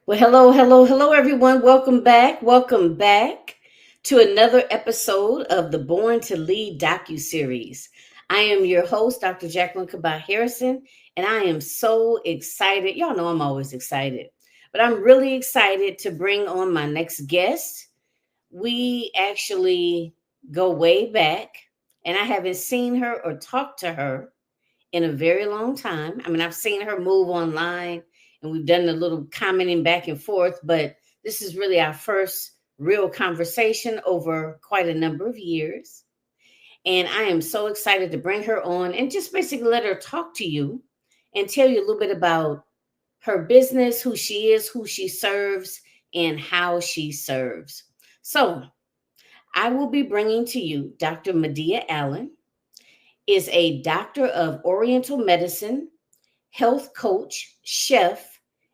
Well, hello, hello, hello, everyone. Welcome back. Welcome back to another episode of the Born to Lead docuseries. I am your host, Dr. Jacqueline Kaba-Harrison, and I am so excited. Y'all know I'm always excited, but I'm really excited to bring on my next guest. We actually go way back, and I haven't seen her or talked to her in a very long time. I mean, I've seen her move online and we've done a little commenting back and forth, but this is really our first real conversation over quite a number of years. And I am so excited to bring her on and just basically let her talk to you and tell you a little bit about her business, who she is, who she serves, and how she serves. So I will be bringing to you Dr. Madea Allen is a doctor of oriental medicine, health coach, chef,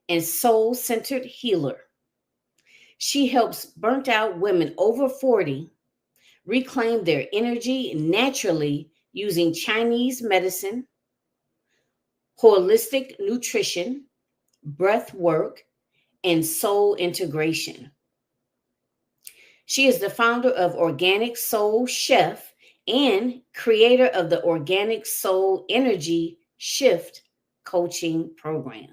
and soul centered healer. She helps burnt out women over 40 reclaim their energy naturally using Chinese medicine, holistic nutrition, breath work, and soul integration. She is the founder of Organic Soul Chef and creator of the Organic Soul Energy Shift coaching program.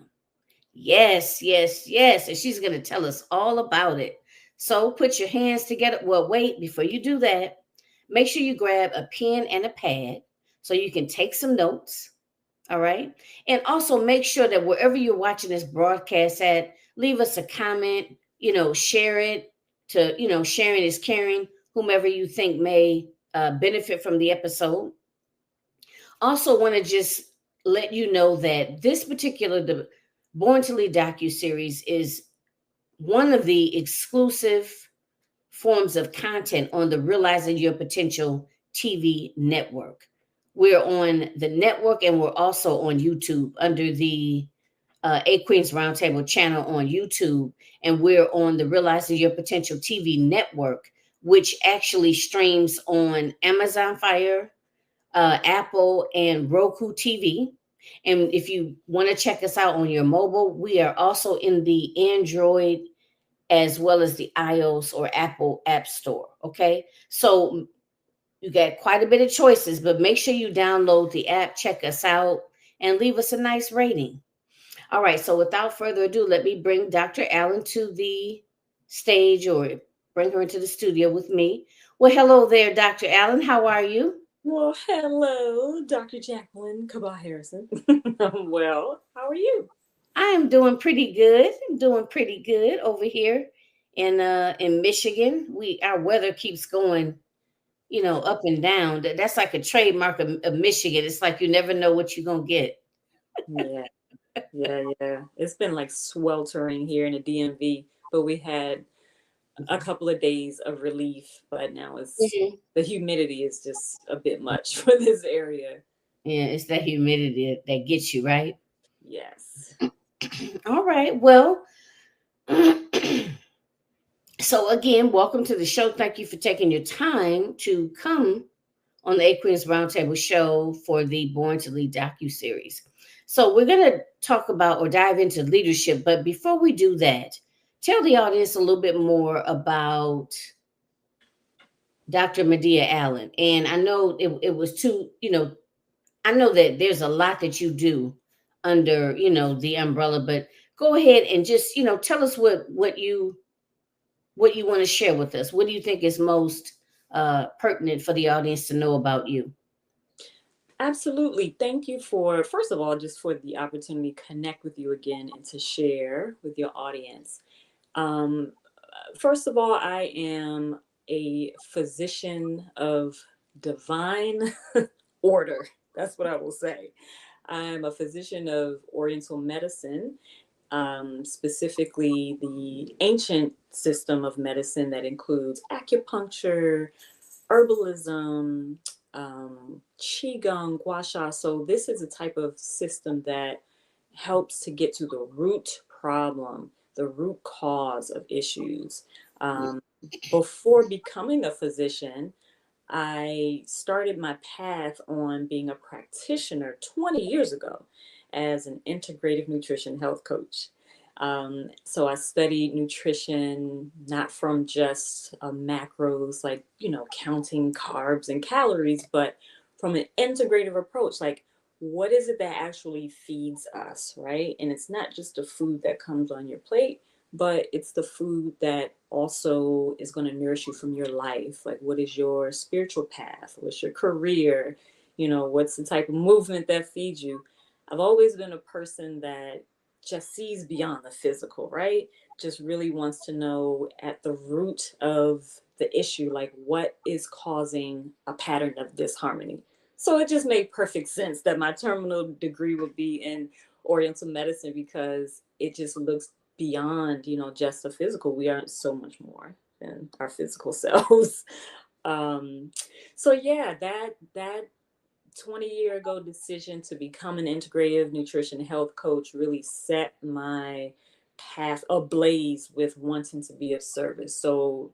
Yes, yes, yes. And she's going to tell us all about it. So put your hands together. Well, wait, before you do that, make sure you grab a pen and a pad so you can take some notes. All right. And also make sure that wherever you're watching this broadcast at, leave us a comment, share it to, sharing is caring, whomever you think may benefit from the episode. Also, want to just let you know that this particular Born to Lead docu-series is one of the exclusive forms of content on the Realizing Your Potential TV network. We're on the network and we're also on YouTube under the A Queens Roundtable channel on YouTube. And we're on the Realizing Your Potential TV network, which actually streams on Amazon Fire, Apple, and Roku TV. And if you want to check us out on your mobile, we are also in the Android as well as the iOS or Apple App Store. Okay. So you got quite a bit of choices, but make sure you download the app, check us out, and leave us a nice rating. All right. So without further ado, let me bring Dr. Allen to the stage or bring her into the studio with me. Well, hello there, Dr. Allen. How are you? Well, hello, Dr. Jacqueline Kaba-Harrison. Well, how are you? I am doing pretty good. I'm doing pretty good over here in Michigan. We our weather keeps going, up and down. That's like a trademark of Michigan. It's like you never know what you're gonna get. Yeah, yeah. It's been like sweltering here in the DMV, but we had a couple of days of relief, but now Mhm. the humidity is just a bit much for this area. Yeah, it's that humidity that gets you right. Yes. All right. Well, so again, welcome to the show. Thank you for taking your time to come on the A Queens Roundtable show for the Born to Lead docu series. So we're going to talk about or dive into leadership, but before we do that, tell the audience a little bit more about Dr. Madea Allen. And I know it was too, I know that there's a lot that you do under, the umbrella, but go ahead and just, tell us what you want to share with us. What do you think is most pertinent for the audience to know about you? Absolutely. Thank you for, first of all, just for the opportunity to connect with you again and to share with your audience. Um, First of all, I am a physician of divine order. That's what I will say. I'm a physician of Oriental medicine, specifically the ancient system of medicine that includes acupuncture, herbalism, qigong, gua sha. So this is a type of system that helps to get to the root problem, the root cause of issues. Um, Before becoming a physician, I started my path on being a practitioner 20 years ago as an integrative nutrition health coach. So I studied nutrition, not from just macros, like, counting carbs and calories, but from an integrative approach. Like, what is it that actually feeds us, right? And it's not just the food that comes on your plate, but it's the food that also is going to nourish you from your life. Like, what is your spiritual path? What's your career? What's the type of movement that feeds you? I've always been a person that just sees beyond the physical, right? Just really wants to know at the root of the issue, like what is causing a pattern of disharmony. So it just made perfect sense that my terminal degree would be in oriental medicine, because it just looks beyond, just the physical. We are so much more than our physical selves. um, so yeah, that 20-year ago decision to become an integrative nutrition health coach really set my path ablaze with wanting to be of service. So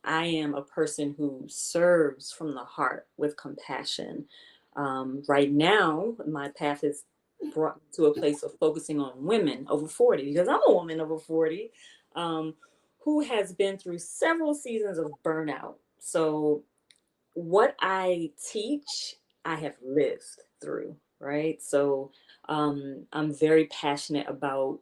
I am a person who serves from the heart with compassion. Right now, my path is brought to a place of focusing on women over 40, because I'm a woman over 40, um, who has been through several seasons of burnout. So what I teach, I have lived through, right? So I'm very passionate about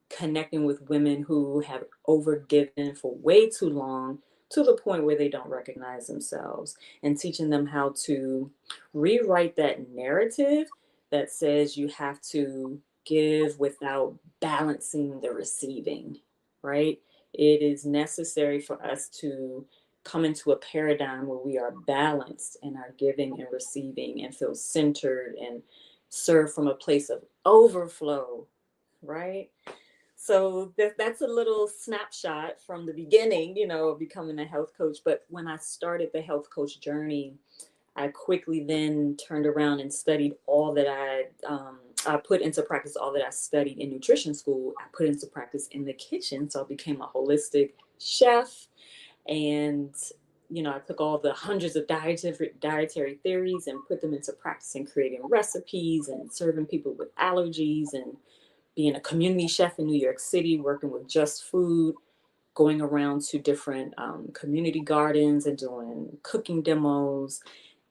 connecting with women who have overgiven for way too long, to the point where they don't recognize themselves, and teaching them how to rewrite that narrative that says you have to give without balancing the receiving, right? It is necessary for us to come into a paradigm where we are balanced in our giving and receiving, and feel centered and serve from a place of overflow, right? So that's a little snapshot from the beginning, of becoming a health coach. But when I started the health coach journey, I quickly then turned around and studied all that I put into practice all that I studied in nutrition school. I put into practice in the kitchen. So I became a holistic chef. And, I took all the hundreds of dietary theories and put them into practice in creating recipes and serving people with allergies, and being a community chef in New York City, working with Just Food, going around to different community gardens and doing cooking demos.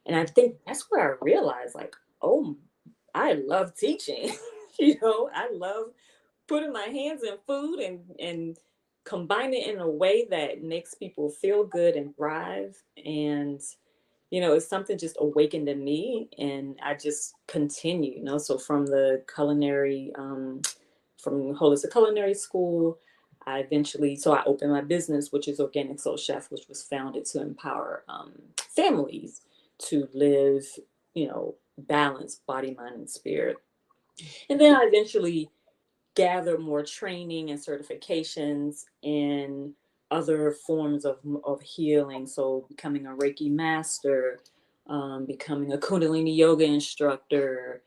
And I think that's where I realized, like, oh, I love teaching. I love putting my hands in food, and combine it in a way that makes people feel good and thrive. And it's something just awakened in me, and I just continue. So from the culinary, from holistic culinary school, I opened my business, which is Organic Soul Chef, which was founded to empower families to live, balanced body, mind, and spirit. And then I eventually gather more training and certifications in other forms of healing. So becoming a Reiki master, becoming a Kundalini yoga instructor,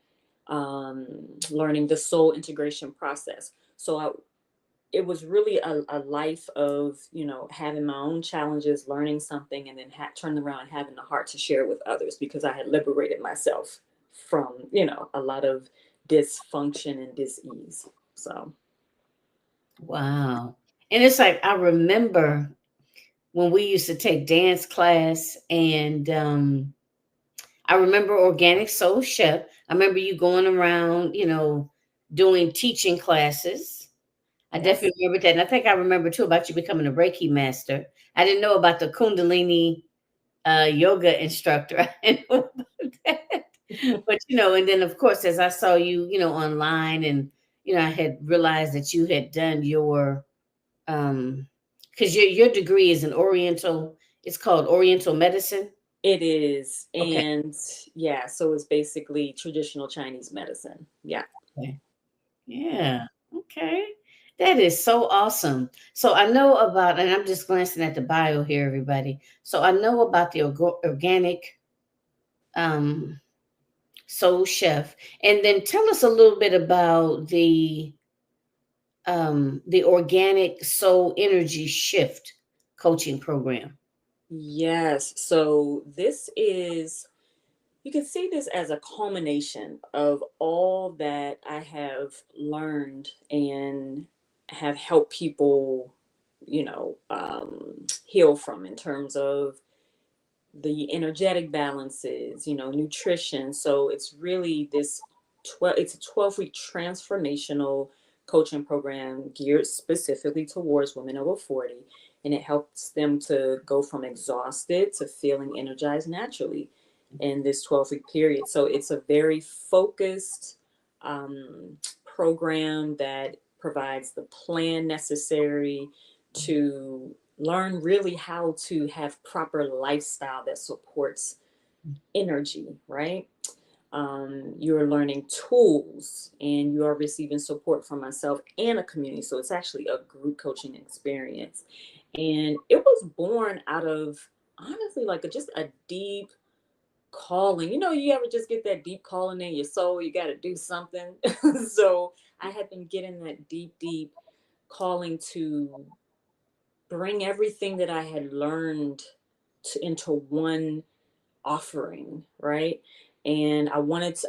learning the soul integration process. It was really a life of, having my own challenges, learning something, and then turn around and having the heart to share with others, because I had liberated myself from, a lot of dysfunction and dis-ease. So Wow. And it's like I remember when we used to take dance class, and I remember Organic Soul Chef. I remember you going around, doing teaching classes. I yes. definitely remember that. And I think I remember too about you becoming a Reiki master. I didn't know about the Kundalini yoga instructor. I didn't know about that. But, and then of course, as I saw you, online, and, I had realized that you had done your, because your degree is in Oriental, it's called Oriental medicine. It is. Okay. And yeah, so it's basically traditional Chinese medicine. Yeah. Okay. Yeah. Okay. That is so awesome. So I know about, and I'm just glancing at the bio here, everybody. So I know about the organic um, soul chef, and then tell us a little bit about the organic soul energy shift coaching program. Yes. So you can see this as a culmination of all that I have learned and have helped people, heal from, in terms of the energetic balances, nutrition. So it's really this 12, it's a 12-week transformational coaching program geared specifically towards women over 40. And it helps them to go from exhausted to feeling energized naturally in this 12-week period. So it's a very focused program that provides the plan necessary to learn really how to have proper lifestyle that supports energy, right? You're learning tools, and you are receiving support from myself and a community. So it's actually a group coaching experience. And it was born out of, honestly, like just a deep calling. You ever just get that deep calling in your soul? You got to do something. So I had been getting that deep, deep calling to bring everything that I had learned into one offering, right? And I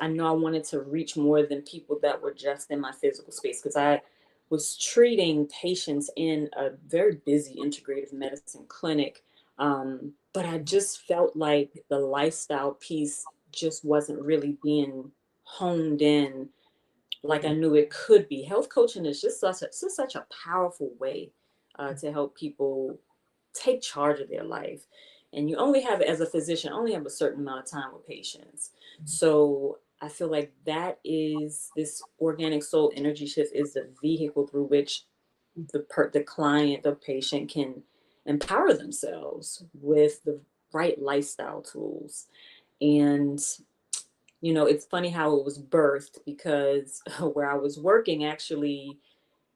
know I wanted to reach more than people that were just in my physical space, because I was treating patients in a very busy integrative medicine clinic. But I just felt like the lifestyle piece just wasn't really being honed in like I knew it could be. Health coaching is just such a powerful way to help people take charge of their life. And you only have, as a physician, only have a certain amount of time with patients. So I feel like that is, this organic soul energy shift is the vehicle through which the client, the patient, can empower themselves with the right lifestyle tools. And it's funny how it was birthed, because where I was working, actually,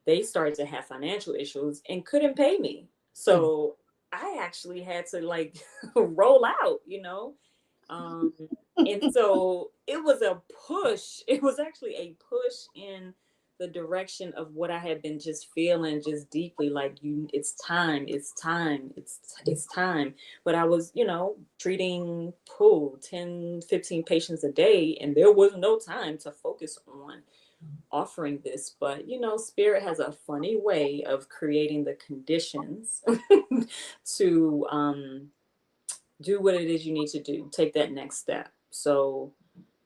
they started to have financial issues and couldn't pay me. So I actually had to like roll out, Um, and so it was a push. It was actually a push in the direction of what I had been just feeling just deeply, like, it's time, it's time. But I was, treating 10, 15 patients a day, and there was no time to focus on offering this. But spirit has a funny way of creating the conditions to do what it is you need to do, take that next step. So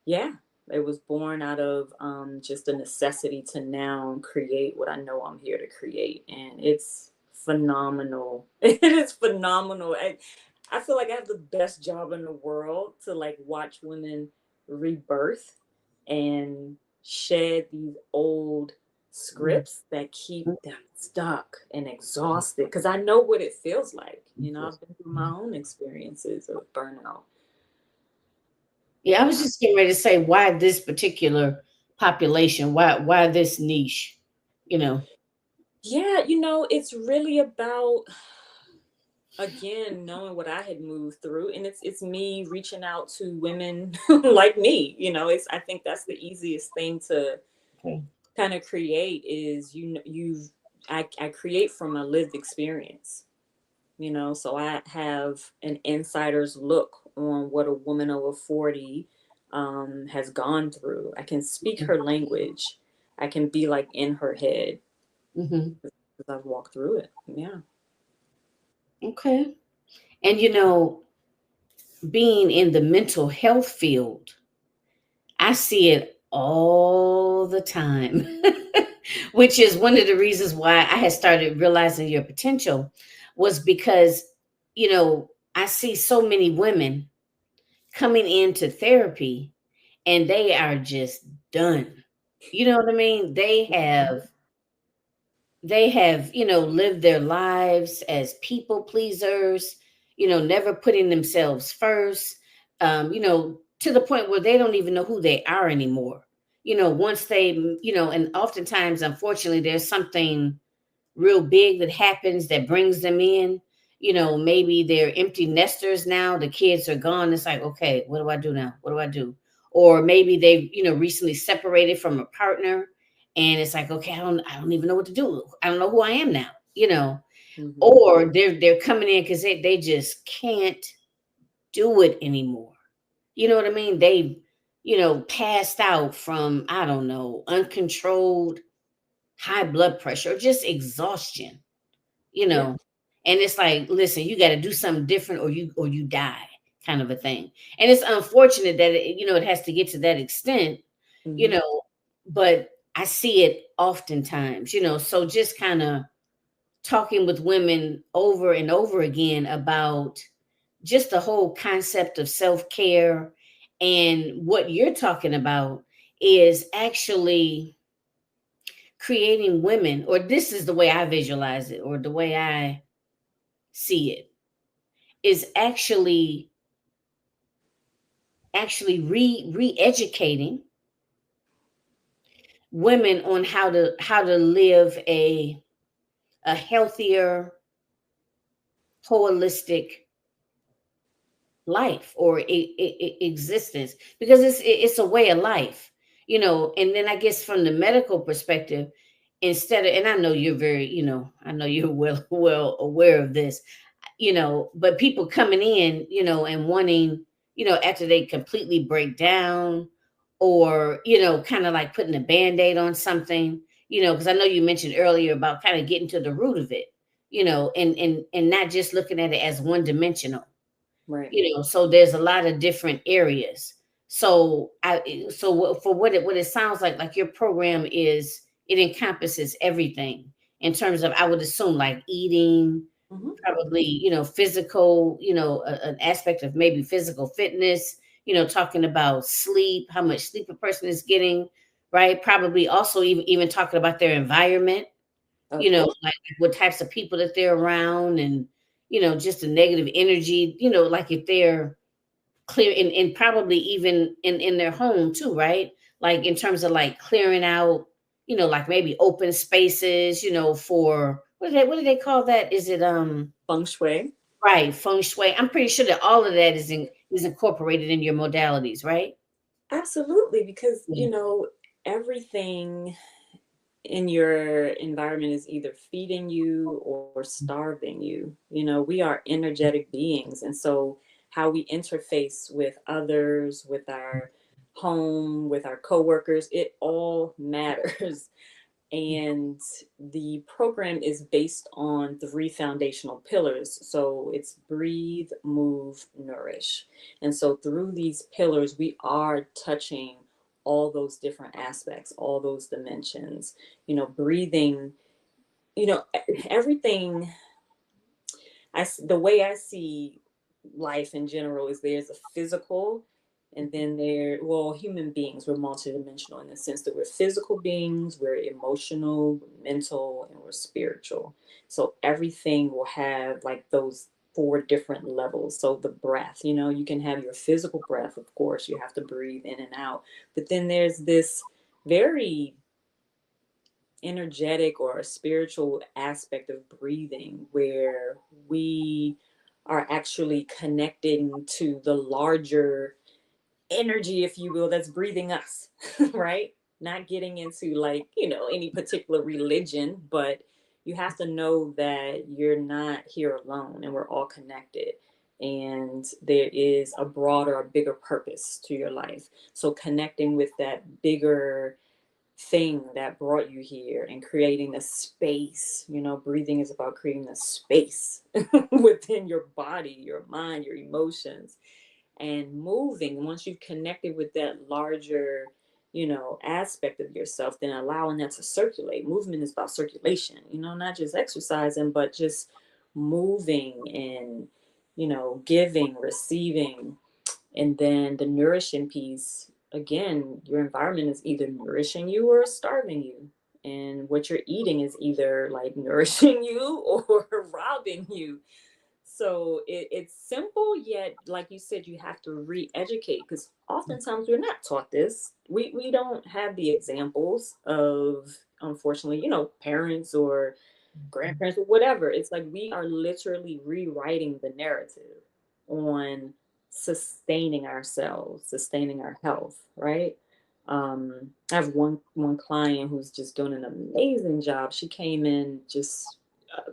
yeah, it was born out of just a necessity to now create what I know I'm here to create. And it's phenomenal. It is phenomenal. I feel like I have the best job in the world to like watch women rebirth and shed these old scripts that keep them stuck and exhausted. Because I know what it feels like. I've been through my own experiences of burnout. Yeah, I was just getting ready to say, why this particular population? Why this niche? You know. Yeah, it's really about, again, knowing what I had moved through, and it's me reaching out to women like me. I think that's the easiest thing to Okay. kind of create, is I create from a lived experience. So I have an insider's look on what a woman over 40 has gone through. I can speak her language. I can be like in her head, Mm-hmm. because I've walked through it. Yeah. Okay. And being in the mental health field, I see it all the time, which is one of the reasons why I had started realizing your potential, was because, I see so many women coming into therapy and they are just done. You know what I mean? They have lived their lives as people pleasers, never putting themselves first, to the point where they don't even know who they are anymore. Once they, and oftentimes, unfortunately, there's something real big that happens that brings them in. Maybe they're empty nesters now. The kids are gone. It's like, okay, what do I do now? What do I do? Or maybe they've, recently separated from a partner, and it's like, okay, I don't even know what to do. I don't know who I am now. Hmm. Or they're coming in because they just can't do it anymore. You know what I mean? They, passed out from, I don't know, uncontrolled high blood pressure or just exhaustion, you Yeah. know. And it's like, listen, you got to do something different or you die, kind of a thing. And it's unfortunate that it has to get to that extent, you Hmm. know, but I see it oftentimes, so just kind of talking with women over and over again about just the whole concept of self-care, and what you're talking about is actually creating women, or this is the way I visualize it, or the way I see it, is actually re-educating women on how to live a healthier, holistic life, or existence, because it's a way of life, and then I guess from the medical perspective, instead of, and I know you're very, I know you're well aware of this, but people coming in, and wanting, after they completely break down, or, kind of like putting a band-aid on something, because I know you mentioned earlier about kind of getting to the root of it, and not just looking at it as one dimensional, Right. so there's a lot of different areas. For what it sounds like your program is, it encompasses everything, in terms of, I would assume, like eating, Hmm. probably, physical, an aspect of maybe physical fitness, talking about sleep, how much sleep a person is getting, right? Probably also even talking about their environment, Of course. like what types of people that they're around, and just the negative energy, like if they're clear, and probably even in their home too, right? Like in terms of like clearing out, like maybe open spaces, for what do they call that? Is it Feng shui. right, feng shui? I'm pretty sure that all of that is incorporated in your modalities, right? Absolutely, because Yeah. everything in your environment is either feeding you or starving you. We are energetic beings. And so, how we interface with others, with our home, with our coworkers, it all matters. And the program is based on three foundational pillars. So it's breathe, move, nourish. And so through these pillars, we are touching all those different aspects, all those dimensions. Breathing, everything. The way I see life in general is there's a physical, and then well, human beings, we're multidimensional in the sense that we're physical beings, we're emotional, we're mental, and we're spiritual. So everything will have like those four different levels. So the breath, you can have your physical breath, of course, you have to breathe in and out, but then there's this very energetic or a spiritual aspect of breathing where we are actually connecting to the larger energy, if you will, that's breathing us, right? Not getting into like, any particular religion, but you have to know that you're not here alone and we're all connected. And there is a broader, a bigger purpose to your life. So connecting with that bigger thing that brought you here and creating the space. Breathing is about creating a space within your body, your mind, your emotions, and moving. Once you've connected with that larger, aspect of yourself, then allowing that to circulate. Movement is about circulation, not just exercising, but just moving and, giving, receiving. And then the nourishing piece, again, your environment is either nourishing you or starving you. And what you're eating is either like nourishing you or robbing you. So it's simple, yet, like you said, you have to re educate because oftentimes we're not taught this. We don't have the examples of, unfortunately, parents or grandparents or whatever. It's like we are literally rewriting the narrative on sustaining ourselves, sustaining our health, right? I have one client who's just doing an amazing job. She came in just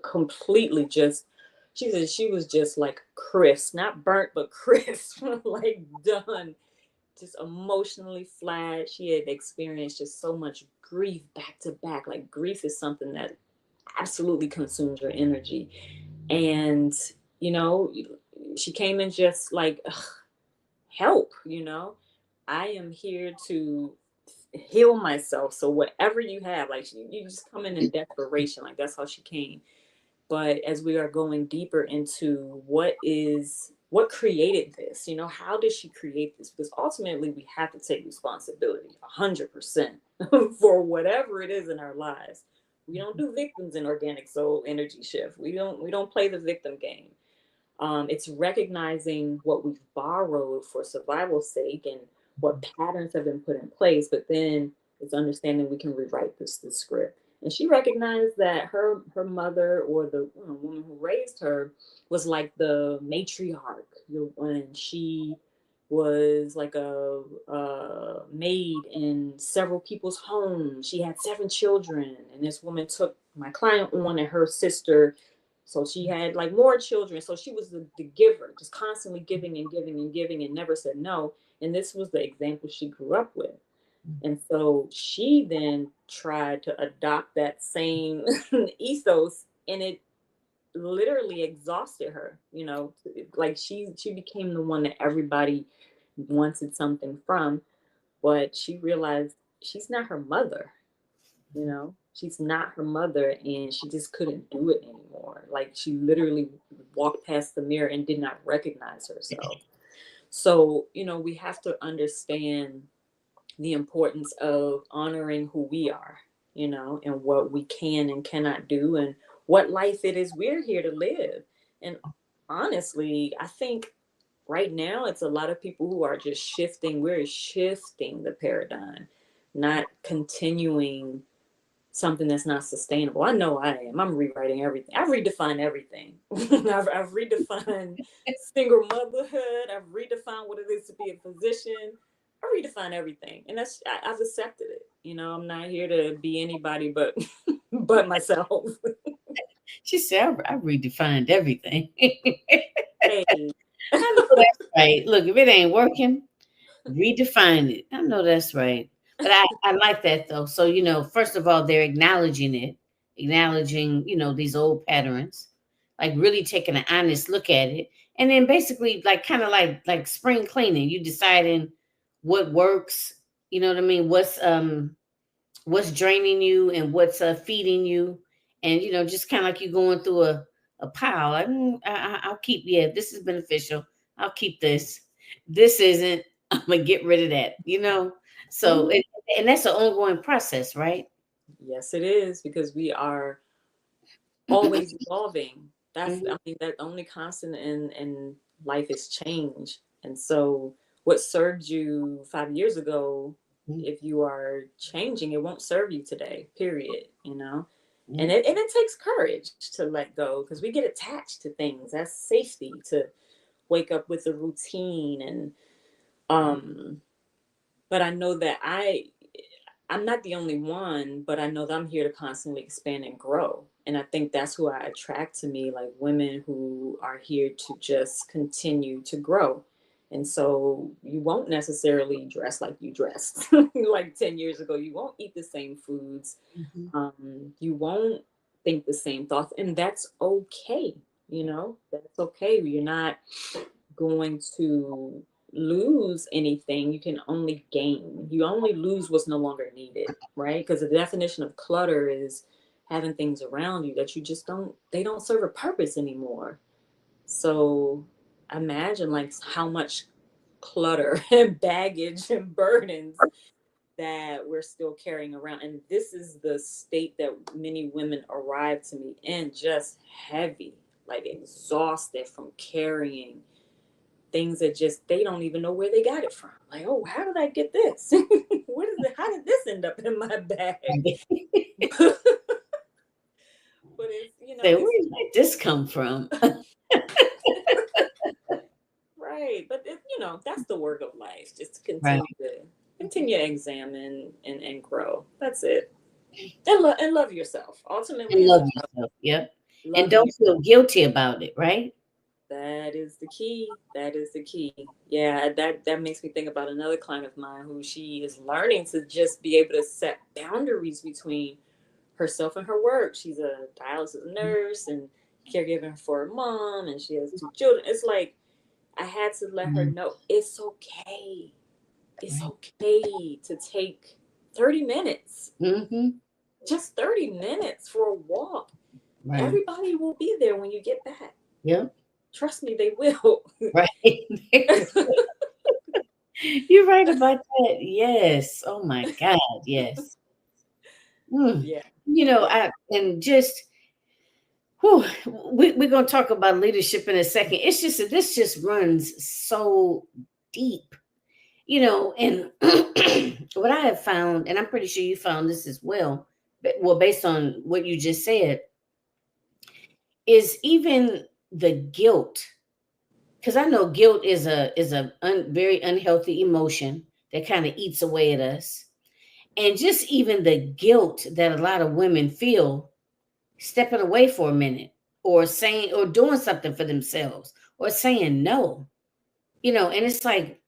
completely just. She said she was just like crisp, not burnt, but crisp, like done just emotionally flat. She had experienced just so much grief back to back. Like grief is something that absolutely consumes your energy. And, you know, she came in just like, "Ugh, help, you know, I am here to heal myself. So whatever you have, like you just come in desperation. Like that's how she came. But as we are going deeper into what created this, you know, how did she create this? Because ultimately we have to take responsibility 100% for whatever it is in our lives. We don't do victims in organic soul energy shift. We don't play the victim game. It's recognizing what we've borrowed for survival's sake and what patterns have been put in place, but then it's understanding we can rewrite this script. And she recognized that her mother, or the woman who raised her, was like the matriarch. When she was like a maid in several people's homes, she had 7 children, and this woman took my client on and her sister, so she had like more children. So she was the giver, just constantly giving and giving and giving and never said no. And this was the example she grew up with. And so she then tried to adopt that same ethos, and it literally exhausted her, you know, like she became the one that everybody wanted something from, but she realized she's not her mother, you know, she's not her mother, and she just couldn't do it anymore. Like she literally walked past the mirror and did not recognize herself. So, you know, we have to understand the importance of honoring who we are, you know, and what we can and cannot do, and what life it is we're here to live. And honestly, I think right now it's a lot of people who are just shifting. We're shifting the paradigm, not continuing something that's not sustainable. I know I am. I'm rewriting everything. I've redefined everything. I've redefined single motherhood. I've redefined what it is to be a physician. I redefine everything, and I've accepted it. You know, I'm not here to be anybody but but myself. She said, I redefined everything. Hey, I know that's right. Look, if it ain't working, redefine it. I know that's right. But I like that though. So, first of all, they're acknowledging it, acknowledging, these old patterns, like really taking an honest look at it. And then basically like kind of like spring cleaning, you deciding what works, you know what I mean? What's draining you and what's feeding you. And just kind of like you going through a pile. I'll keep, yeah, this is beneficial. I'll keep this. This isn't. I'm gonna get rid of that. So mhm. and that's an ongoing process, right? Yes, it is, because we are always evolving. That's, I Mhm, mean, that the only constant in life is change. And so what served you 5 years ago, mhm, if you are changing, it won't serve you today, period, you know? And mhm, it takes courage to let go, because we get attached to things. That's safety, to wake up with a routine. And but I know that I'm not the only one, but I know that I'm here to constantly expand and grow. And I think that's who I attract to me, like women who are here to just continue to grow. And so you won't necessarily dress like you dressed like 10 years ago. You won't eat the same foods. mhm, You won't think the same thoughts. And that's okay. You know, that's okay. You're not going to lose anything. You can only gain. You only lose what's no longer needed, right? Because the definition of clutter is having things around you that you just they don't serve a purpose anymore. So imagine like how much clutter and baggage and burdens that we're still carrying around. And this is the state that many women arrive to me in, just heavy, like exhausted from carrying things that just they don't even know where they got it from. Like, oh, how did I get this? What is it? How did this end up in my bag? right. But it's, you know, Say, where it's did this come from? right. But it, you know, that's the work of life, just to Right. continue to examine and grow. That's it. And love yourself. Ultimately And it's love about yourself. Yep. And loving don't your feel guilty about it, right? That is the key. That is the key. Yeah, that makes me think about another client of mine who she is learning to just be able to set boundaries between herself and her work. She's a dialysis nurse and caregiving for her mom, and she has two children. It's like I had to let her Mhm. know it's okay. It's Right. okay to take 30 minutes, Mm-hmm. just 30 minutes for a walk. Right. Everybody will be there when you get back. Yep. Trust me, they will. Right. You're right about that. Yes. Oh my God. Yes. Mm. Yeah, yeah. I and just whew, we're gonna talk about leadership in a second. It's just that this just runs so deep, and what I have found, and I'm pretty sure you found this as well, but well, based on what you just said, is even the guilt, because I know guilt is a very unhealthy emotion that kind of eats away at us, and just even the guilt that a lot of women feel stepping away for a minute, or saying or doing something for themselves, or saying no, and it's like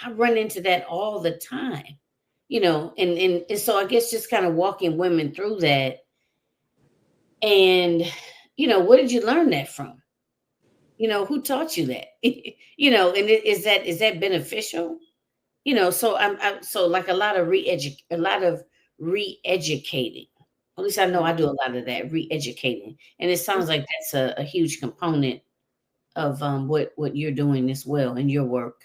I run into that all the time, and so I guess just kind of walking women through that. And where did you learn that from? Who taught you that? And is that beneficial? So so like a lot of re-educating. At least I know I do a lot of that re-educating, and it sounds like that's a huge component of what you're doing as well in your work.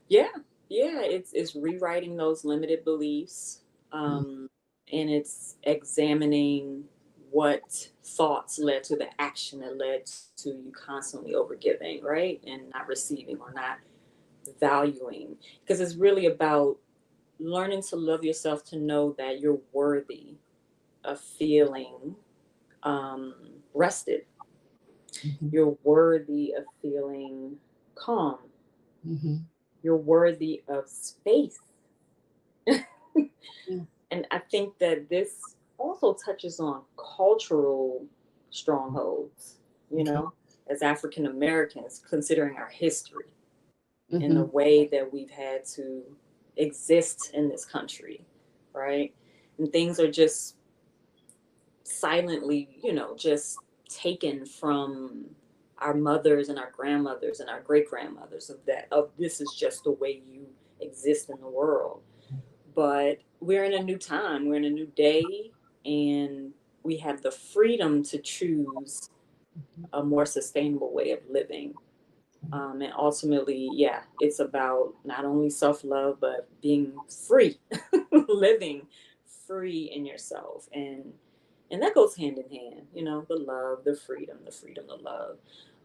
Yeah, yeah, it's rewriting those limited beliefs, um, and it's examining what thoughts led to the action that led to you constantly overgiving, right? And not receiving or not valuing. Because it's really about learning to love yourself, to know that you're worthy of feeling um, rested. Mm-hmm. You're worthy of feeling calm. Mm-hmm. You're worthy of space. Yeah. And I think that this also touches on cultural strongholds, you Okay. know, as African Americans, considering our history and the Mm-hmm. way that we've had to exist in this country, right? And things are just silently, just taken from our mothers and our grandmothers and our great grandmothers of this is just the way you exist in the world. But we're in a new time, we're in a new day, and we have the freedom to choose a more sustainable way of living. And ultimately, yeah, it's about not only self love, but being free, living free in yourself. And that goes hand in hand, the love, the freedom, the love.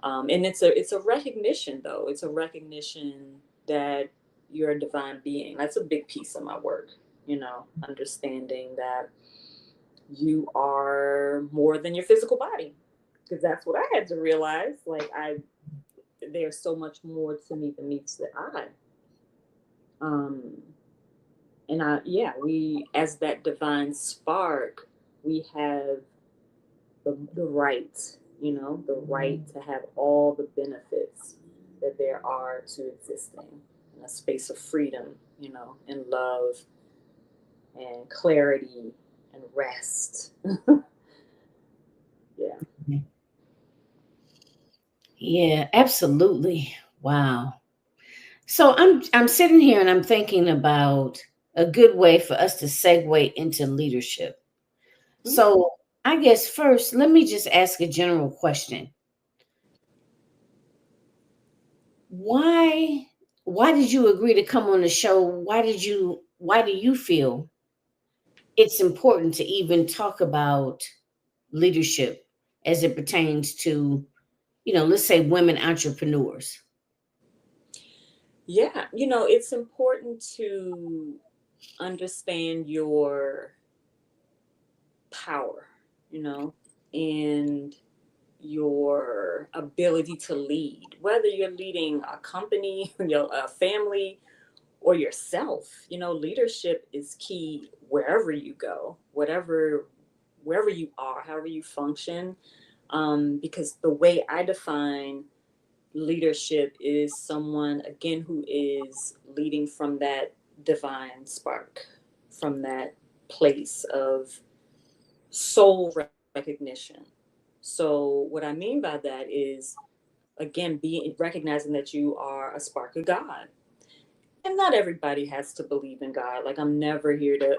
And it's a recognition, though. It's a recognition that you're a divine being. That's a big piece of my work, understanding that you are more than your physical body. Because that's what I had to realize. Like there's so much more to me than meets the eye. Um, and yeah, we, as that divine spark, we have the right, the right to have all the benefits that there are to existing in a space of freedom, and love and clarity and rest. Yeah. Yeah, absolutely. Wow. So I'm sitting here and I'm thinking about a good way for us to segue into leadership. Mm. So I guess first, let me just ask a general question. Why why did you agree to come on the show? Why do you feel it's important to even talk about leadership as it pertains to, let's say women entrepreneurs? Yeah, it's important to understand your power, and your ability to lead, whether you're leading a company, a family, or yourself. Leadership is key wherever you go, wherever you are, however you function. Because the way I define leadership is someone, again, who is leading from that divine spark, from that place of soul recognition. So, what I mean by that is, again, being recognizing that you are a spark of God. And not everybody has to believe in God. Like, I'm never here to,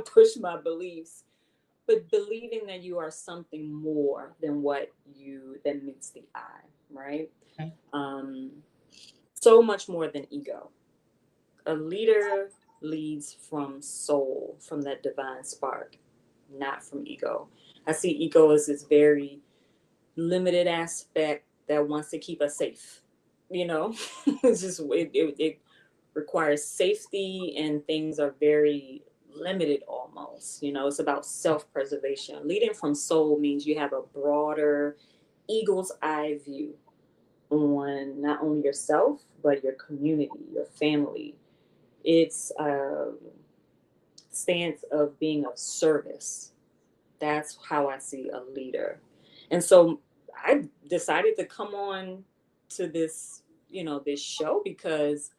push my beliefs, but believing that you are something more than that meets the eye, right? Okay. Um, so much more than ego. A leader leads from soul, from that divine spark, not from ego. I see ego as this very limited aspect that wants to keep us safe. It's just it requires safety, and things are very limited almost. It's about self-preservation. Leading from soul means you have a broader eagle's eye view on not only yourself but your community, your family. It's a stance of being of service. That's how I see a leader. And so I decided to come on to this show because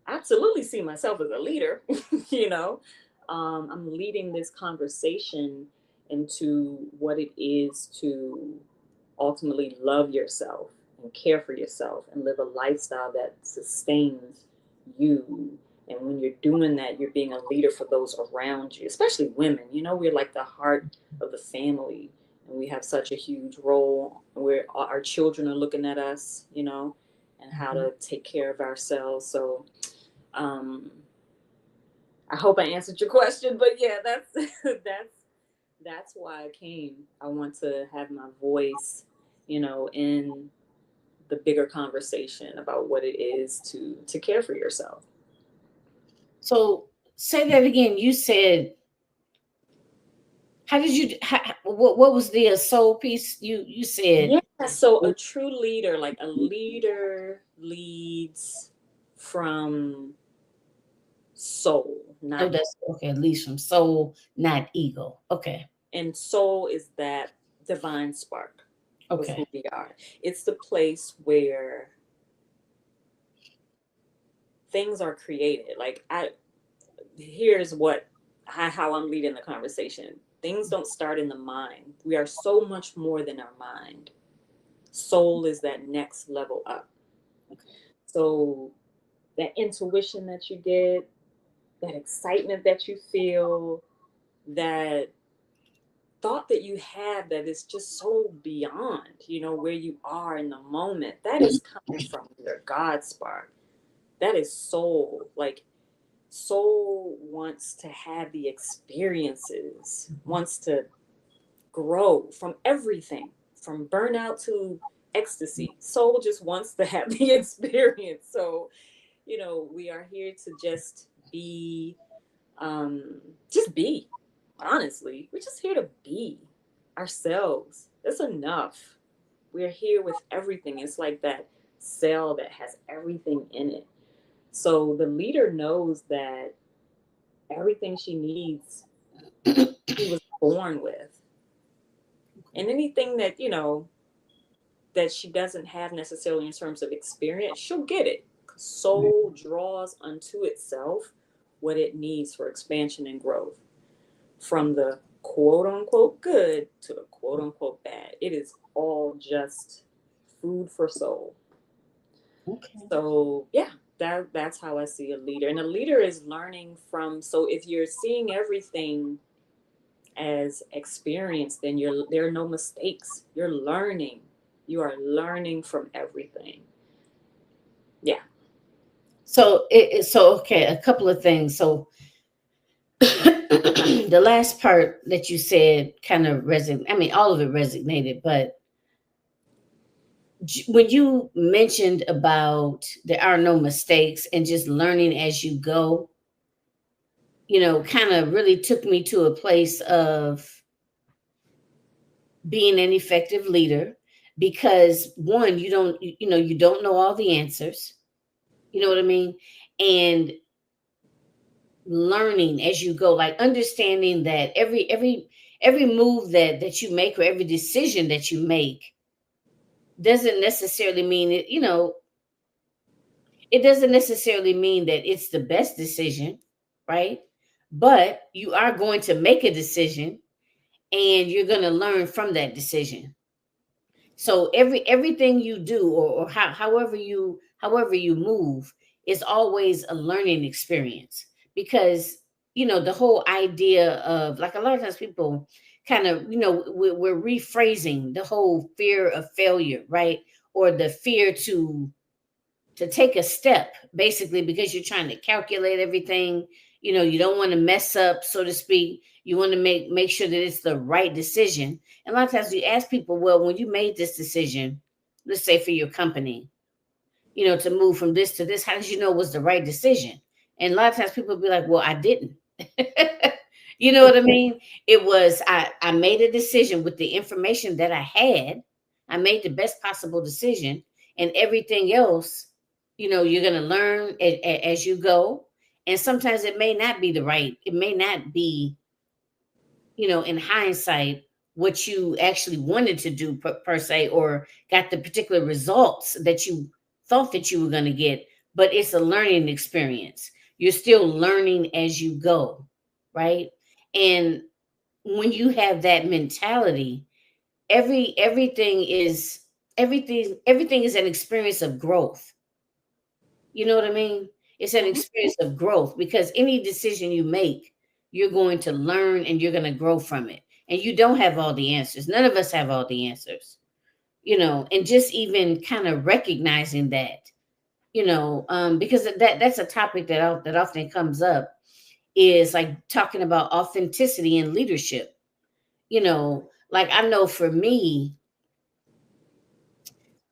I absolutely see myself as a leader. you know. I'm leading this conversation into what it is to ultimately love yourself and care for yourself and live a lifestyle that sustains you. And when you're doing that, you're being a leader for those around you, especially women. We're like the heart of the family, and we have such a huge role where our children are looking at us, and how Mhm. to take care of ourselves. So, um, I hope I answered your question, but yeah, that's that's why I came. I want to have my voice, in the bigger conversation about what it is to care for yourself. So say that again. You said, how did you? What was the soul piece? You said. Yeah, so a true leader, like a leader leads from soul, Oh, not that's okay. At least from soul, not ego. Okay. and soul is that divine spark of Okay. who we are. It's the place where things are created. Like here's how I'm leading the conversation. Things don't start in the mind. We are so much more than our mind. Soul is that next level up. So that intuition that you get, that excitement that you feel, that thought that you have that is just so beyond, where you are in the moment, that is coming from your God spark. That is soul. Like, soul wants to have the experiences, wants to grow from everything, from burnout to ecstasy. Soul just wants to have the experience. So, we are here to um, just be. Honestly, we're just here to be ourselves. That's enough. We're here with everything. It's like that cell that has everything in it. So the leader knows that everything she needs, she was born with. And anything that she doesn't have necessarily in terms of experience, she'll get it. Soul draws unto itself what it needs for expansion and growth. From the quote unquote good to the quote unquote bad, it is all just food for soul. Okay. So yeah, that's how I see a leader. And a leader is learning from, so if you're seeing everything as experience, then there are no mistakes. You're learning. You are learning from everything. Yeah. So okay. A couple of things. So the last part that you said kind of resonate. I mean, all of it resonated, but when you mentioned about there are no mistakes and just learning as you go, kind of really took me to a place of being an effective leader, because one, you don't know all the answers. You know what I mean? And learning as you go, like understanding that every move that you make, or every decision that you make, doesn't necessarily mean it, it doesn't necessarily mean that it's the best decision, right? But you are going to make a decision, and you're going to learn from that decision. So everything you do, or however you move, is always a learning experience. Because the whole idea of, like, a lot of times people kind of, we're rephrasing the whole fear of failure, right? Or the fear to take a step, basically, because you're trying to calculate everything. You don't want to mess up, so to speak. You want to make sure that it's the right decision. And a lot of times you ask people, well, when you made this decision, let's say for your company, to move from this to this, how did you know it was the right decision? And a lot of times people will be like, well, I didn't. You know what I mean? It was, I made a decision with the information that I had. I made the best possible decision, and everything else, you're going to learn as you go. And sometimes it may not be, in hindsight, what you actually wanted to do, per se, or got the particular results that you thought that you were going to get. But it's a learning experience. You're still learning as you go, right? And when you have that mentality, everything is an experience of growth. You know what I mean? It's an Mhm. experience of growth, because any decision you make, you're going to learn and you're going to grow from it. And you don't have all the answers. None of us have all the answers, and just even kind of recognizing that, because that's a topic that often comes up, is like talking about authenticity in leadership. Like, I know for me,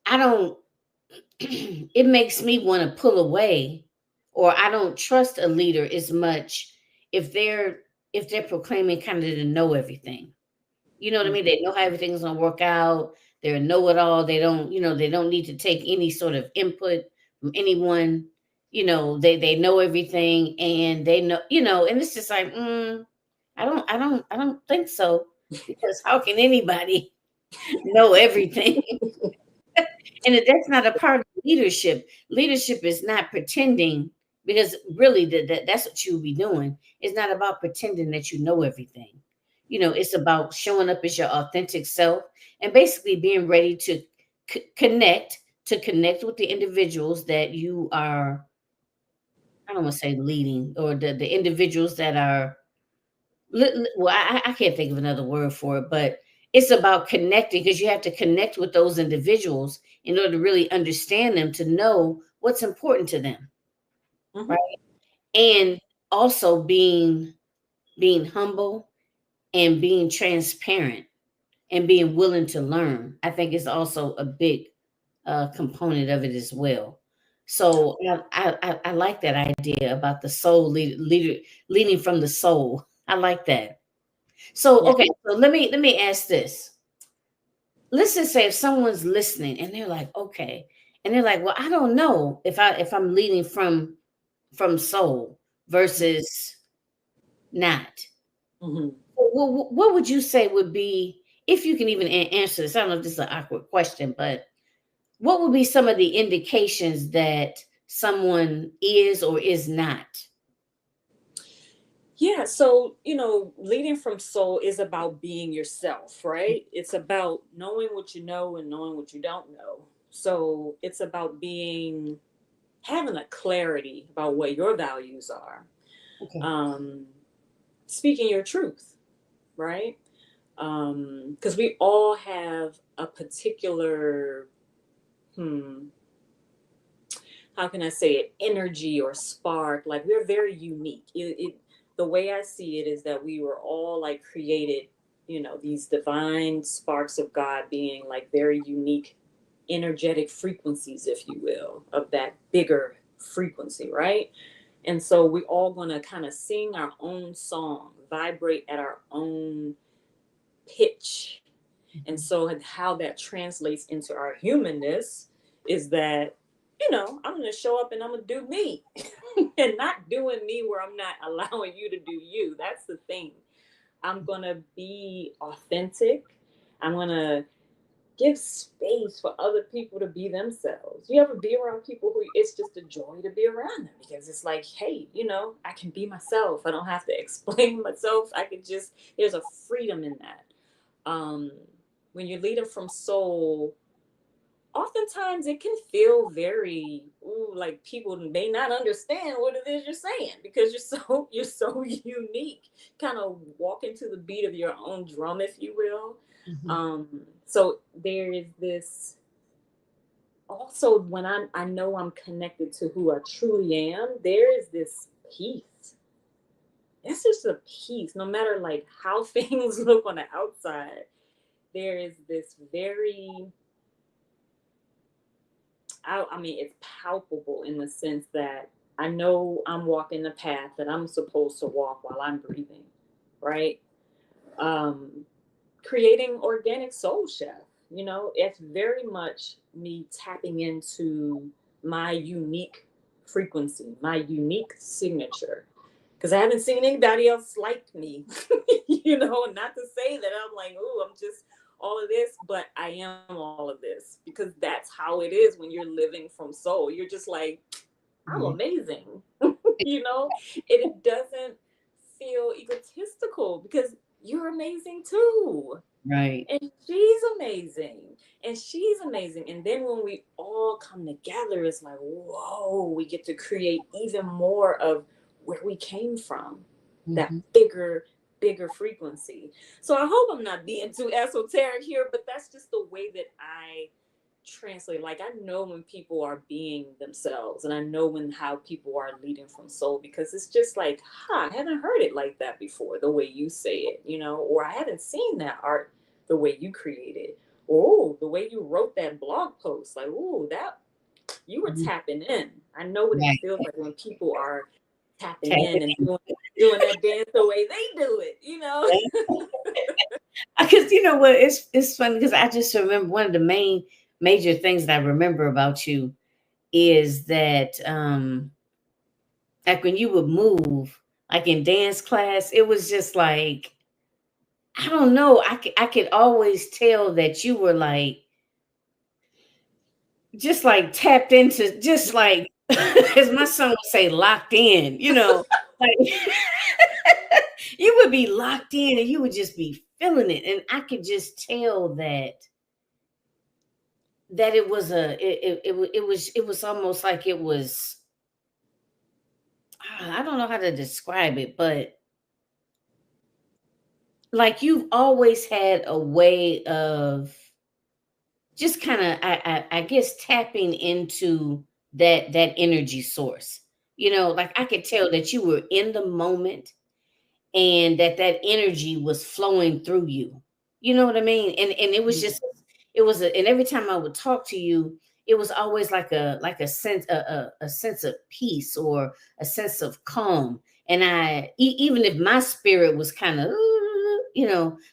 I don't, it makes me want to pull away, or I don't trust a leader as much if they're proclaiming kind of to know everything. You know what I mean? They know how everything's gonna work out. They're a know-it-all. They don't need to take any sort of input from anyone. They know everything, and they know, and it's just like, I don't think so. Because how can anybody know everything? And that's not a part of leadership. Leadership is not pretending, because really that's what you will be doing. It's not about pretending that you know everything. It's about showing up as your authentic self, and basically being ready to connect with the individuals that you are, I don't want to say leading, or the individuals that are, well, I can't think of another word for it, but it's about connecting, because you have to connect with those individuals in order to really understand them, to know what's important to them, Mhm. right? And also being humble, and being transparent, and being willing to learn. I think is also a big component of it as well. So I like that idea about the soul leading from the soul. I like that. So, Yeah. okay, so let me ask this. Let's just say if someone's listening and they're like, okay, and they're like, well, I don't know if I'm leading from soul versus not. Mhm. What would you say would be, if you can even answer this? I don't know if this is an awkward question, but what would be some of the indications that someone is or is not? Yeah, so leading from soul is about being yourself, right? It's about knowing what you know and knowing what you don't know. So it's about having a clarity about what your values are, Okay. um, speaking your truth, right? Because we all have a particular, hmm, how can I say it, energy or spark. Like, we're very unique. The way I see it is that we were all like created, these divine sparks of God, being like very unique energetic frequencies, if you will, of that bigger frequency, right? And so we all gonna kind of sing our own song, vibrate at our own pitch. And Mhm. so how that translates into our humanness is that, I'm going to show up and I'm going to do me and not doing me where I'm not allowing you to do you. That's the thing. I'm gonna be authentic. I'm gonna give space for other people to be themselves. You ever be around people who it's just a joy to be around them because it's like, hey, I can be myself. I don't have to explain myself. I could just, there's a freedom in that. Um, when you're leading from soul, oftentimes it can feel very like people may not understand what it is you're saying because you're so unique, kind of walking to the beat of your own drum, if you will. Mhm. So there is this also when I know I'm connected to who I truly am, there is this peace. It's just a peace, no matter like how things look on the outside. There is this very I mean, it's palpable in the sense that I know I'm walking the path that I'm supposed to walk while I'm breathing, right? Um, Creating organic soul chef, it's very much me tapping into my unique frequency, my unique signature. Because I haven't seen anybody else like me, not to say that I'm like, oh, I'm just all of this, but I am all of this because that's how it is when you're living from soul. You're just like, I'm Mhm. amazing, it doesn't feel egotistical because you're amazing too. Right. And she's amazing. And she's amazing. And then when we all come together, it's like, whoa, we get to create even more of where we came from. That Mhm. bigger frequency. So I hope I'm not being too esoteric here, but that's just the way that I translate. Like I know when people are being themselves and I know when how people are leading from soul because it's just like, I haven't heard it like that before, the way you say it, or I haven't seen that art the way you created. Oh, the way you wrote that blog post. Like, oh, that you were Mhm. tapping in. I know what it Right. feels like when people are tapping Tap in and it doing that dance the way they do it. in. Because you know what, it's funny because I just remember one of the main major things that I remember about you is that like when you would move, like in dance class, it was just like I don't know, I could always tell that you were like just like tapped into, just like as my son would say, locked in, like you would be locked in and you would just be feeling it, and I could just tell that it was it was almost like it was I don't know how to describe it, but like you've always had a way of just kind of I guess tapping into that energy source. Like I could tell that you were in the moment and that energy was flowing through you. You know what I mean? And it was just and every time I would talk to you, it was always like a sense a sense of peace or a sense of calm. And even if my spirit was kind of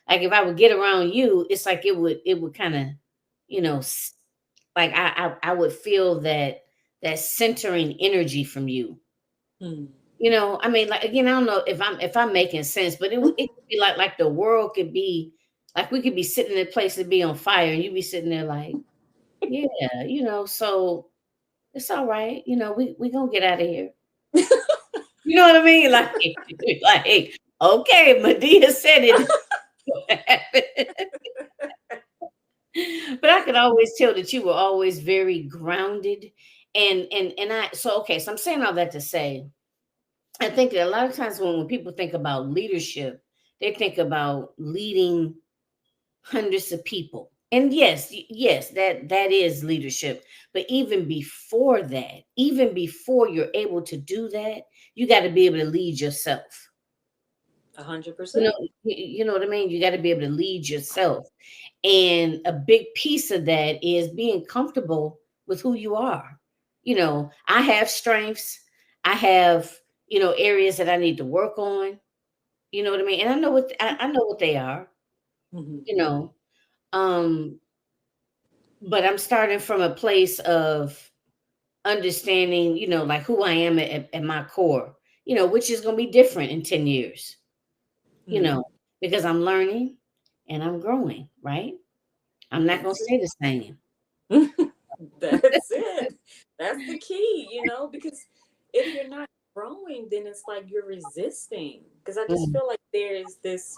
like if I would get around you, it's like it would kind of you know s- like I would feel that centering energy from you. Hmm. I mean, like again, I don't know if I'm making sense, but it could be like the world could be like we could be sitting in a place to be on fire, and you be sitting there like, yeah, so it's all right, we gonna get out of here. You know what I mean? Like, like okay, Medea said it. But I could always tell that you were always very grounded, and so I'm saying all that to say I think that a lot of times when people think about leadership, they think about leading hundreds of people. And yes, yes, that is leadership. But even before you're able to do that, you got to be able to lead yourself. A hundred You know, percent. you know what I mean? You got to be able to lead yourself. And a big piece of that is being comfortable with who you are. I have strengths. I have, areas that I need to work on. You know what I mean? And I know what they are, Hmm. you know. Um, but I'm starting from a place of understanding, like who I am at my core, which is gonna be different in 10 years, you Hmm. know. because I'm learning and I'm growing, right? I'm not going to That's stay the same. That's it. That's the key, because if you're not growing, then it's like you're resisting. Because I just Mm, feel like there is this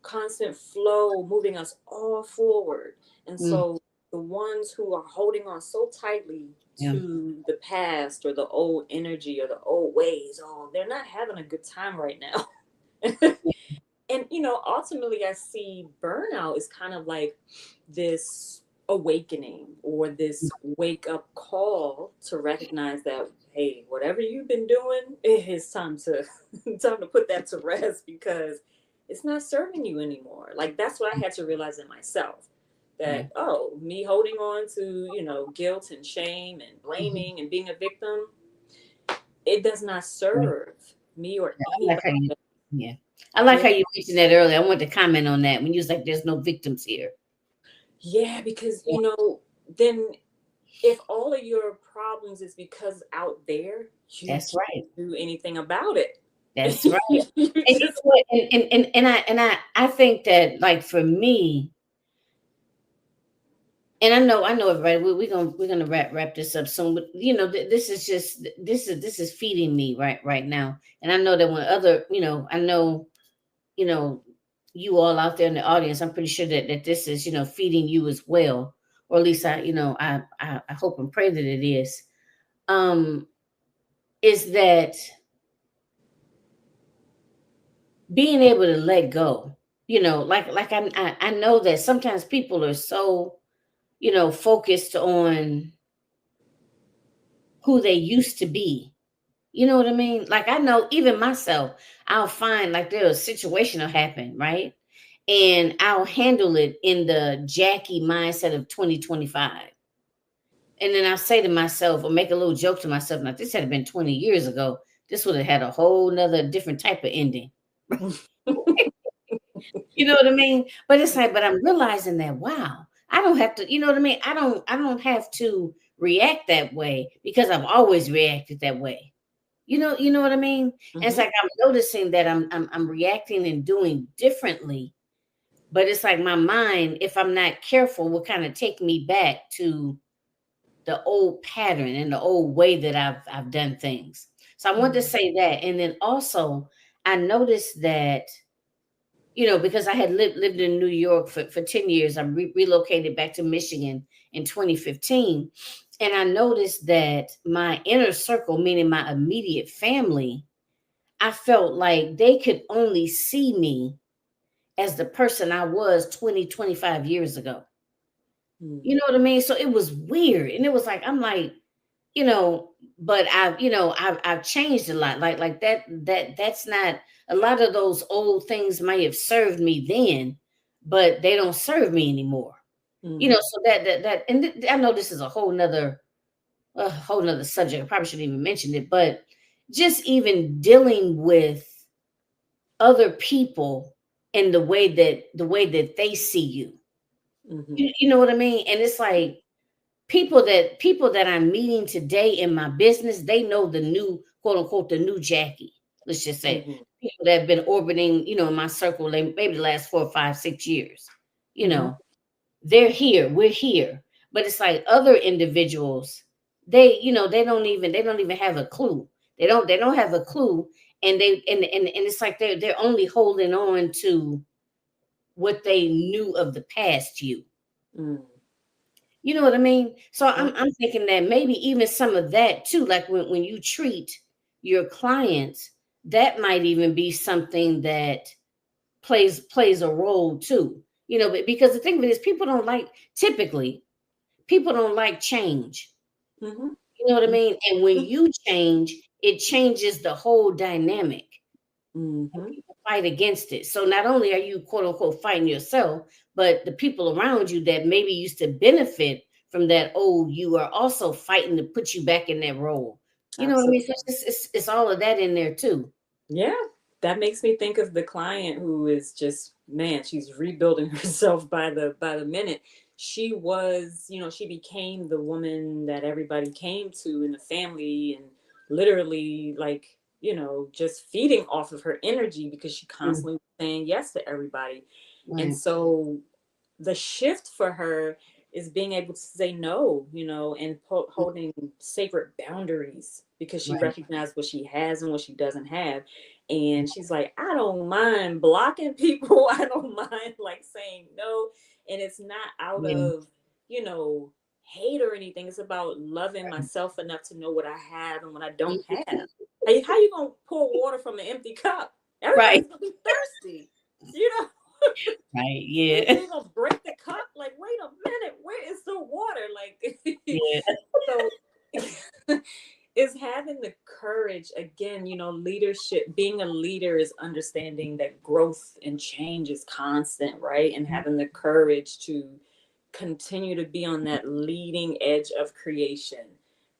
constant flow moving us all forward. And mm, so the ones who are holding on so tightly yeah. to the past or the old energy or the old ways, oh, they're not having a good time right now. And ultimately I see burnout is kind of like this awakening or this wake up call to recognize that, hey, whatever you've been doing, it is time to time to put that to rest because it's not serving you anymore. Like that's what I had to realize in myself, Yeah. that me holding on to guilt and shame and Mhm. blaming and being a victim, it does not Yeah. serve me or I like anybody. how you, yeah. I like Yeah. how you mentioned that earlier. I wanted to comment on that when you was like, "There's no victims here." Yeah, because Yeah, then if all of your problems is because out there, you that's can't right. do anything about it. That's right. You And you just know what? And I think that, like, for me, and I know everybody. We're gonna wrap this up soon. But this is just this is feeding me right now. And I know that when other, I know, you know, you all out there in the audience, I'm pretty sure that this is, feeding you as well, or at least I hope and pray that it is. Um, is that being able to let go? Like I know that sometimes people are so, focused on who they used to be. You know what I mean? Like I know even myself, I'll find like there's a situation will happen, right? And I'll handle it in the Jackie mindset of 2025. And then I'll say to myself or make a little joke to myself, now this had been 20 years ago, this would have had a whole nother different type of ending. You know what I mean? But it's like, but I'm realizing that, wow, I don't have to, you know what I mean? I don't have to react that way because I've always reacted that way. You know what I mean? And it's hmm like I'm noticing that I'm reacting and doing differently. But it's like my mind, if I'm not careful, will kind of take me back to the old pattern and the old way that I've done things. So I wanted to say that. And then also I noticed that, because I had lived in New York for 10 years. I relocated back to Michigan in 2015. And I noticed that my inner circle, meaning my immediate family, I felt like they could only see me as the person I was 20, 25 years ago. You know what I mean? So it was weird. And it was like, I'm like, but I've changed a lot. Like that's not, a lot of those old things might have served me then, but they don't serve me anymore. So I know this is a whole nother subject. I probably shouldn't even mention it, but just even dealing with other people and the way that they see you. hmm You know what I mean? And it's like people that I'm meeting today in my business, they know the new, quote unquote, the new Jackie. Let's just say hmm people that have been orbiting, in my circle, maybe the last 4, 5, 6 years. You hmm know, they're here, we're here. But it's like other individuals, they don't even have a clue. They don't have a clue. And it's like they're only holding on to what they knew of the past you. mm You know what I mean? So Yeah. I'm thinking that maybe even some of that too, like when you treat your clients, that might even be something that plays a role too. Because the thing of it is, typically people don't like change. hmm You know what I mean? And when you change, it changes the whole dynamic. hmm People fight against it. So not only are you, quote unquote, fighting yourself, but the people around you that maybe used to benefit from that old you are also fighting to put you back in that role. You know what I mean? Absolutely. So it's all of that in there too. Yeah. That makes me think of the client who is just, man, she's rebuilding herself by the minute. She was, she became the woman that everybody came to in the family and literally like just feeding off of her energy because she Mm, constantly was saying yes to everybody. And right. so the shift for her is being able to say no, and Mm, holding sacred boundaries because she right. recognized what she has and what she doesn't have. And she's like, I don't mind blocking people. I don't mind like saying no. And it's not out Yeah. of, you know, hate or anything. It's about loving myself enough to know what I have and what I don't Mm, have. How you gonna pour water from an empty cup? right. Everybody's gonna be thirsty. You know, Right. you Yeah. you gonna break the cup? Like, wait a minute, where is the water? Like, Yeah. so is having the courage again. Leadership. Being a leader is understanding that growth and change is constant, right? And having the courage to continue to be on that leading edge of creation,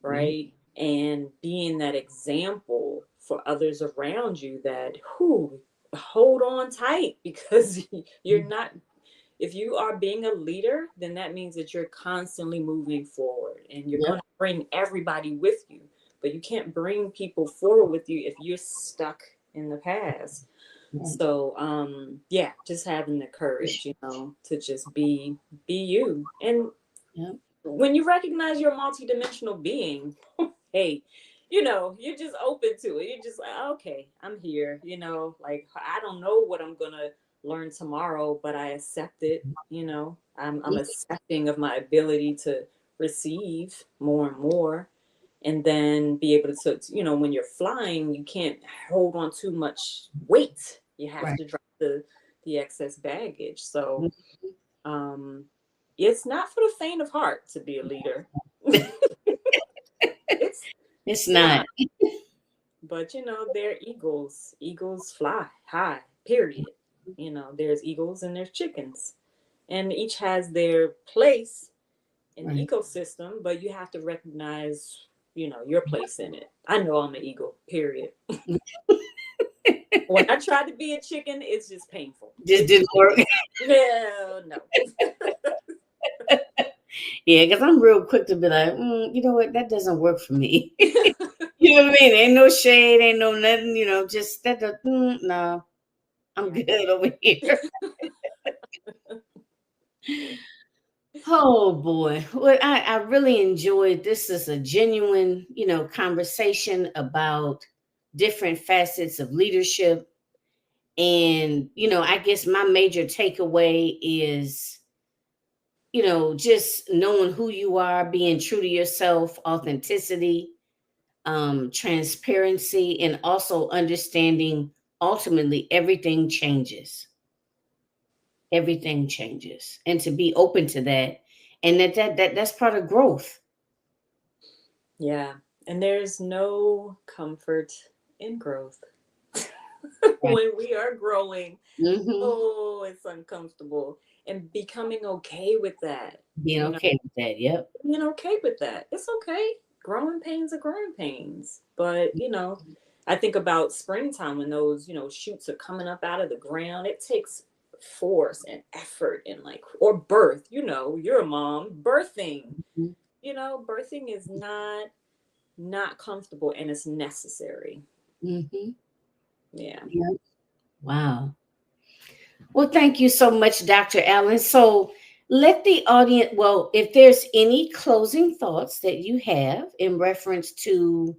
Yeah. right? And being that example for others around you that who hold on tight because you're Mm, not if you are being a leader, then that means that you're constantly moving forward and you're yep. going to bring everybody with you. But you can't bring people forward with you if you're stuck in the past. Right. So yeah, just having the courage, to just be you. And Yep. when you recognize you're a multidimensional being, hey, you're just open to it. You're just like, okay, I'm here. Like I don't know what I'm gonna learn tomorrow, but I accept it. I'm accepting of my ability to receive more and more, and then be able to, when you're flying, you can't hold on too much weight. You have Right. to drop the excess baggage. So Mm. um, it's not for the faint of heart to be a leader. it's It's it's not. not. But they're eagles. Eagles fly high. Period. There's eagles and there's chickens, and each has their place in the Right. ecosystem. But you have to recognize, your place in it. I know I'm an eagle. Period. When I tried to be a chicken, it's just painful. Just didn't work. No, no. Yeah, because I'm real quick to be like, you know what, that doesn't work for me. You know what I mean? Ain't no shade, ain't no nothing. Just that. No, I'm Yeah. good over here. Oh boy, well, I really enjoyed this. Is a genuine, conversation about different facets of leadership, and I guess my major takeaway is just knowing who you are, being true to yourself, authenticity, transparency, and also understanding ultimately everything changes, and to be open to that, and that's part of growth. Yeah. And there's no comfort in growth. Right. When we are growing, Hmm. oh, it's uncomfortable. And becoming okay with that. Being You know, okay with that. Yep. being okay with that. It's okay. Growing pains are growing pains. But, I think about springtime when those, shoots are coming up out of the ground. It takes force and effort and or birth, you're a mom, birthing. Birthing is not comfortable and it's necessary. Mm-hmm. Yeah. Yep. Wow. Well, thank you so much, Dr. Allen. So let the audience, well, if there's any closing thoughts that you have in reference to,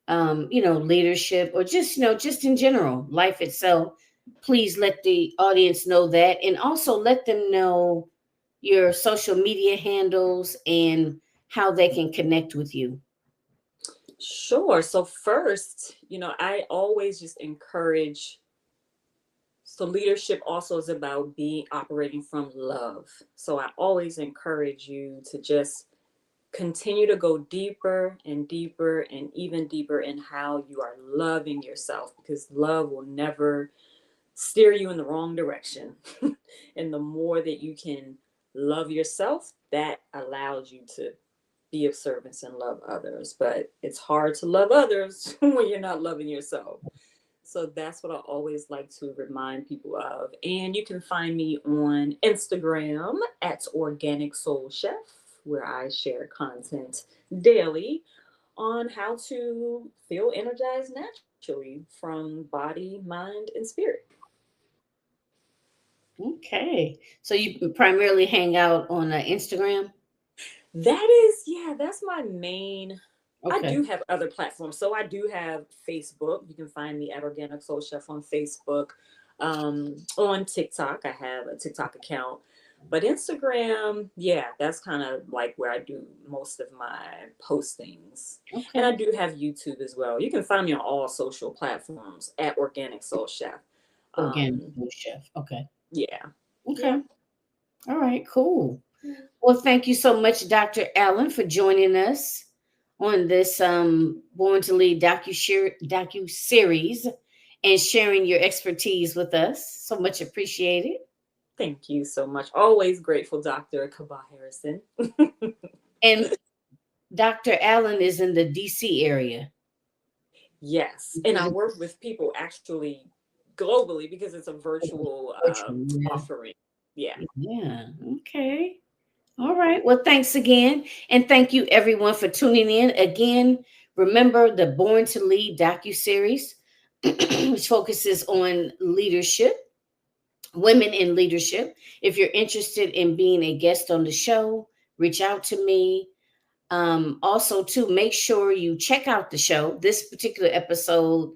leadership, or just, just in general, life itself, please let the audience know that. And also let them know your social media handles and how they can connect with you. Sure. So first, I always just encourage, so leadership also is about being operating from love. So I always encourage you to just continue to go deeper and deeper and even deeper in how you are loving yourself, because love will never steer you in the wrong direction. And the more that you can love yourself, that allows you to be of service and love others. But it's hard to love others when you're not loving yourself. So that's what I always like to remind people of. And you can find me on Instagram at Organic Soul Chef, where I share content daily on how to feel energized naturally. actually from body, mind, and spirit. Okay. So you primarily hang out on Instagram? That is, yeah, that's my main. I Okay. do have other platforms. So I do have Facebook. You can find me at Organic Soul Chef on Facebook. On TikTok, I have a TikTok account. But Instagram, yeah, that's kind of like where I do most of my postings. And I Okay. do have YouTube as well. You can find me on all social platforms at Organic Soul Chef. Organic Um, food chef. Okay. yeah. Okay. Yeah. All right. Cool. Well, thank you so much, Dr. Allen, for joining us on this Born to Lead docu series and sharing your expertise with us. So much appreciated. Thank you so much. Always grateful, Dr. Kaba-Harrison. And Dr. Allen is in the DC area. Yes, and I work with people actually globally because it's a virtual Virtual, offering. Yeah. yeah. Yeah. Okay. All right. Well, thanks again. And thank you everyone for tuning in. Again, remember the Born to Lead docu-series, which focuses on leadership, women in leadership. If you're interested in being a guest on the show, reach out to me. Also, to make sure you check out the show, this particular episode,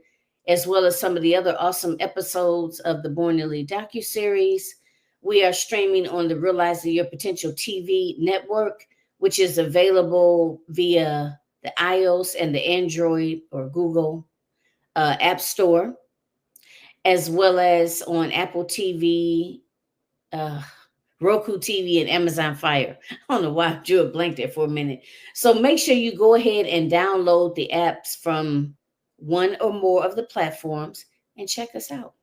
as well as some of the other awesome episodes of the Born to Lead docu-series. We are streaming on the Realizing Your Potential TV network, which is available via the iOS and the Android or Google App Store, as well as on Apple TV, uh, Roku TV, and Amazon Fire. I don't know why I drew a blank there for a minute. So make sure you go ahead and download the apps from one or more of the platforms and check us out.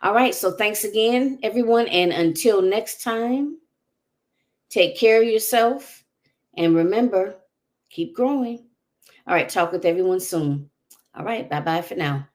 All right. So thanks again, everyone. And until next time, take care of yourself. And remember, keep growing. All right. Talk with everyone soon. All right. Bye bye for now.